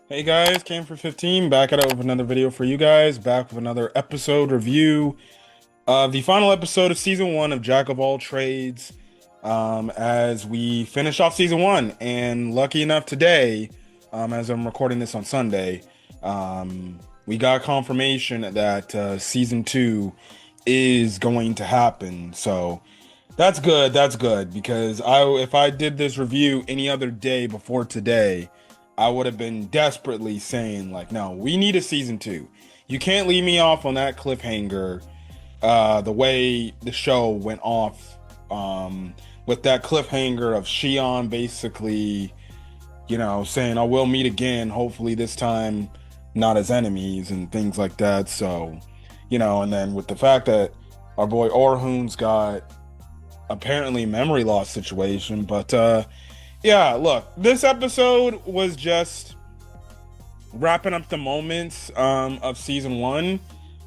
Hey guys, came for 15, back at it with another video for you guys, back with another episode review of the final episode of season one of Jack of All Trades. As we finish off season one, and lucky enough today, as I'm recording this on Sunday, we got confirmation that season two is going to happen. So that's good. That's good because if I did this review any other day before today, I would have been desperately saying like, no, we need a season two. You can't leave me off on that cliffhanger. The way the show went off, with that cliffhanger of Shion basically, saying, "I will meet again. Hopefully this time, not as enemies and things like that." So, and then with the fact that our boy Orhun's got apparently memory loss situation. But yeah, look, this episode was just wrapping up the moments of season one.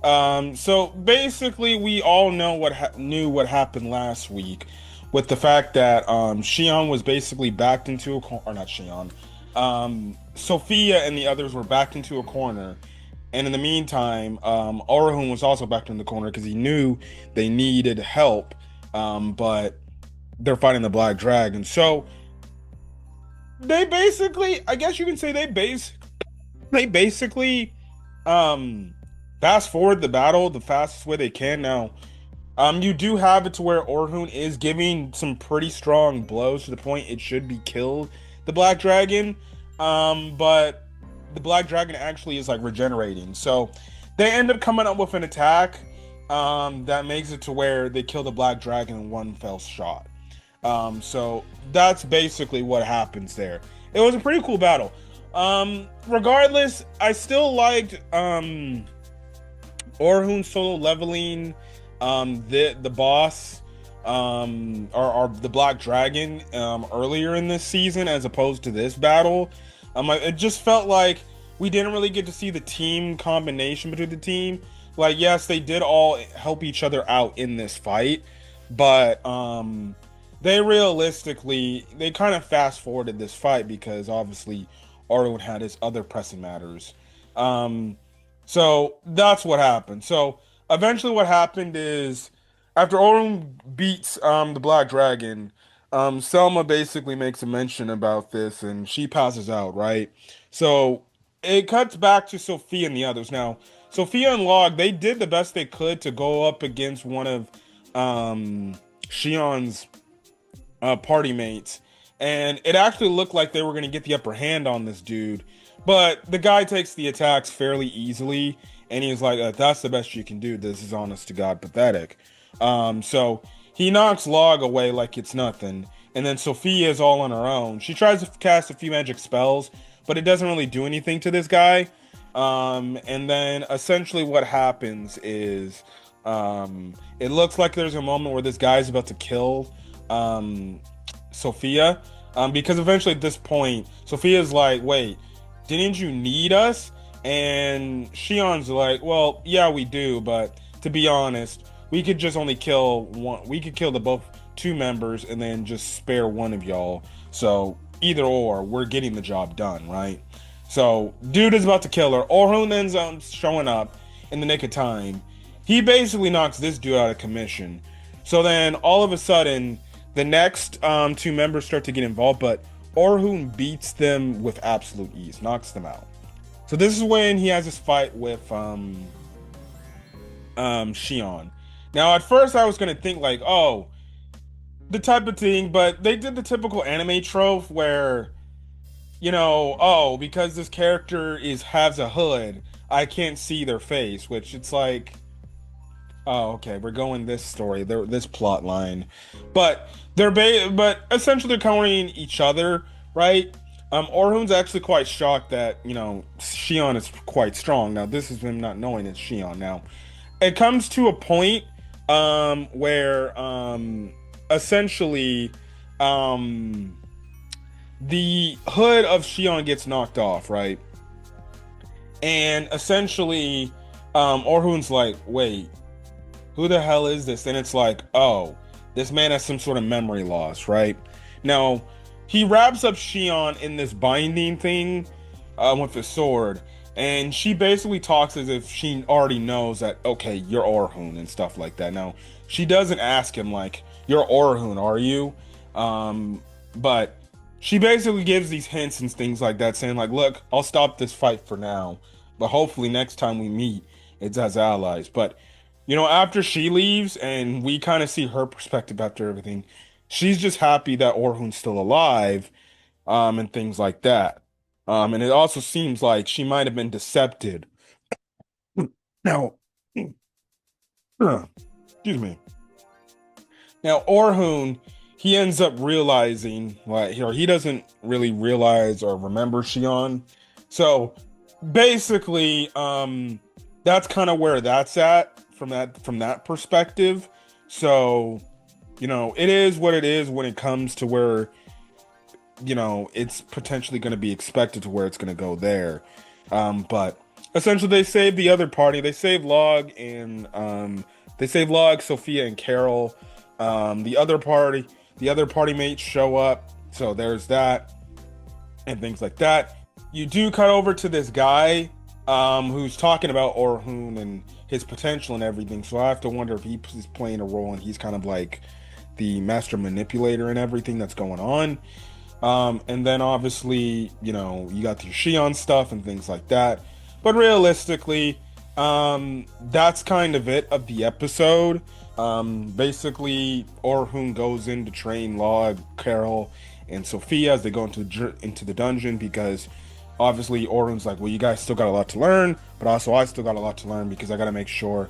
So basically, we all know knew what happened last week, with the fact that Shion was basically backed into or not Shion, Sophia and the others were backed into a corner. And in the meantime, Orhun was also backed in the corner because he knew they needed help, but they're fighting the Black Dragon. So they basically, I guess you can say they basically fast forward the battle the fastest way they can. Now, you do have it to where Orhun is giving some pretty strong blows to the point it should be killed the Black Dragon. But the Black Dragon actually is like regenerating. So they end up coming up with an attack that makes it to where they kill the Black Dragon in one fell shot. So that's basically what happens there. It was a pretty cool battle. Regardless, I still liked Orhun solo leveling the boss or the Black Dragon earlier in this season as opposed to this battle. It just felt like we didn't really get to see the team combination between the team. Like, yes, they did all help each other out in this fight, but they kind of fast forwarded this fight because obviously Orhun had his other pressing matters. So that's what happened. So eventually, what happened is after Orhun beats the Black Dragon, Selma basically makes a mention about this and she passes out, right? So it cuts back to Sophia and the others. Now, Sophia and Log, they did the best they could to go up against one of Shion's party mates, and it actually looked like they were going to get the upper hand on this dude, but the guy takes the attacks fairly easily, and he's like, "That's the best you can do. This is honest to God pathetic." So he knocks Log away like it's nothing, and then Sophia is all on her own. She tries to cast a few magic spells, but it doesn't really do anything to this guy. And then essentially what happens is, it looks like there's a moment where this guy's about to kill Sophia, because eventually at this point, Sophia's like, "Wait, didn't you need us?" And Shion's like, "Well, yeah, we do, but to be honest, we could just only kill one. We could kill the both two members and then just spare one of y'all. So either or, we're getting the job done, right?" So dude is about to kill her. Orhun ends up showing up in the nick of time. He basically knocks this dude out of commission. So then all of a sudden, the next two members start to get involved, but Orhun beats them with absolute ease, knocks them out. So this is when he has this fight with Shion. Now at first I was gonna think like, oh, the type of thing, but they did the typical anime trope where, oh, because this character has a hood, I can't see their face, which it's like, oh, okay, we're going this story, this plot line, but but essentially they're covering each other, right? Orhun's actually quite shocked that Shion is quite strong. Now this is him not knowing it's Shion. Now it comes to a point where essentially the hood of Shion gets knocked off, right? And essentially Orhun's like, "Wait, who the hell is this?" And it's like, oh, this man has some sort of memory loss, right? Now, he wraps up Shion in this binding thing, with the sword, and she basically talks as if she already knows that, okay, you're Orhun and stuff like that. Now, she doesn't ask him like, "You're Orhun, are you?" But she basically gives these hints and things like that, saying like, "Look, I'll stop this fight for now, but hopefully next time we meet, it's as allies." But after she leaves and we kind of see her perspective after everything, she's just happy that Orhun's still alive, and things like that. And it also seems like she might have been decepted. Now, excuse me. Now, Orhun, he ends up realizing, like, or he doesn't really realize or remember Shion. So basically, that's kind of where that's at from that perspective. So, it is what it is when it comes to where it's potentially going to be expected to where it's going to go there. But essentially, they save the other party. They save Log and they save Log, Sophia, and Carol. The other party mates show up. So there's that and things like that. You do cut over to this guy who's talking about Orhun and his potential and everything. So I have to wonder if he's playing a role and he's kind of like the master manipulator and everything that's going on. And then obviously, you got the Shion stuff and things like that. But realistically, that's kind of it of the episode. Basically, Orhun goes in to train Log, Carol, and Sophia as they go into the dungeon because obviously Orhun's like, well, you guys still got a lot to learn, but also I still got a lot to learn because I got to make sure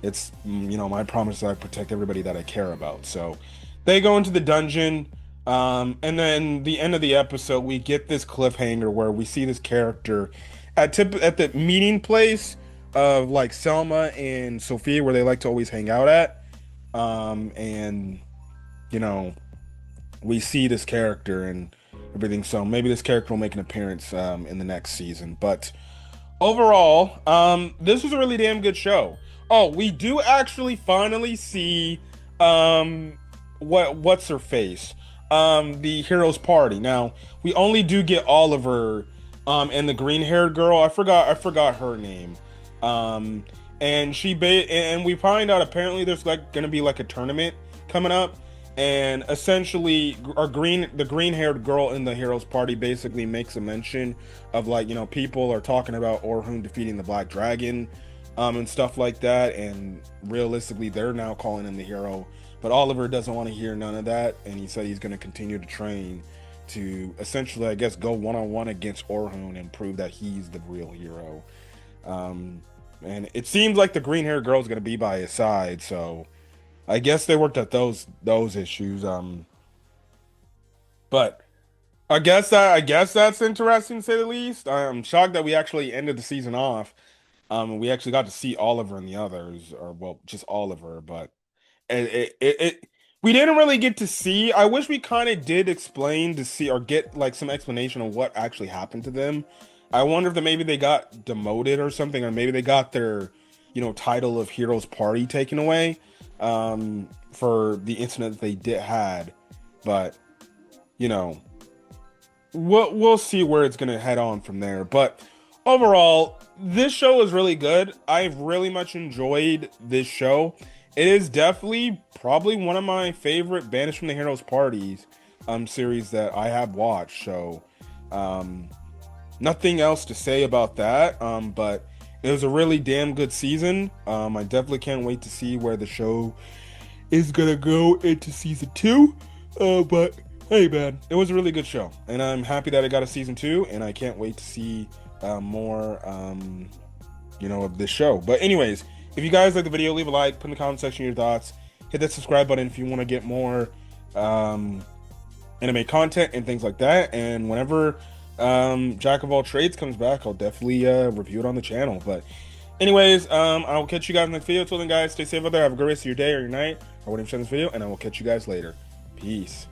it's my promise that I protect everybody that I care about. So they go into the dungeon. And then the end of the episode, we get this cliffhanger where we see this character at the meeting place of like Selma and Sophia, where they like to always hang out at. And you know, we see this character and everything. So maybe this character will make an appearance in the next season. But overall, this was a really damn good show. Oh, we do actually finally see what's her face, the hero's party. Now we only do get Oliver and the green haired girl. I forgot her name. And and we find out apparently there's like gonna be like a tournament coming up, and essentially the green haired girl in the heroes party basically makes a mention of like, people are talking about Orhun defeating the black dragon, and stuff like that, and realistically they're now calling him the hero, but Oliver doesn't want to hear none of that, and he said he's going to continue to train to essentially, I guess, go one-on-one against Orhun and prove that he's the real hero. And it seems like the green haired girl is going to be by his side, so I guess they worked at those issues. But I guess that's interesting to say the least. I'm shocked that we actually ended the season off. And we actually got to see Oliver and the others, or well, just Oliver. But we didn't really get to see. I wish we kind of did explain to see or get like some explanation of what actually happened to them. I wonder if maybe they got demoted or something, or maybe they got their, title of Heroes Party taken away, for the incident that they did had. But you know, we'll see where it's gonna head on from there. But overall, this show is really good. I've really much enjoyed this show. It is definitely probably one of my favorite Banished from the Heroes parties series that I have watched. So nothing else to say about that. But it was a really damn good season. I definitely can't wait to see where the show is gonna go into season 2. But hey, man, it was a really good show, and I'm happy that it got a season 2, and I can't wait to see more, of this show. But anyways, if you guys like the video, leave a like, put in the comment section your thoughts, hit that subscribe button if you want to get more anime content and things like that. And whenever Jack of All Trades comes back, I'll definitely review it on the channel. But anyways, I will catch you guys in the next video. Till then, guys, stay safe out there. Have a great rest of your day or your night or whatever you watch this video, and I will catch you guys later. Peace.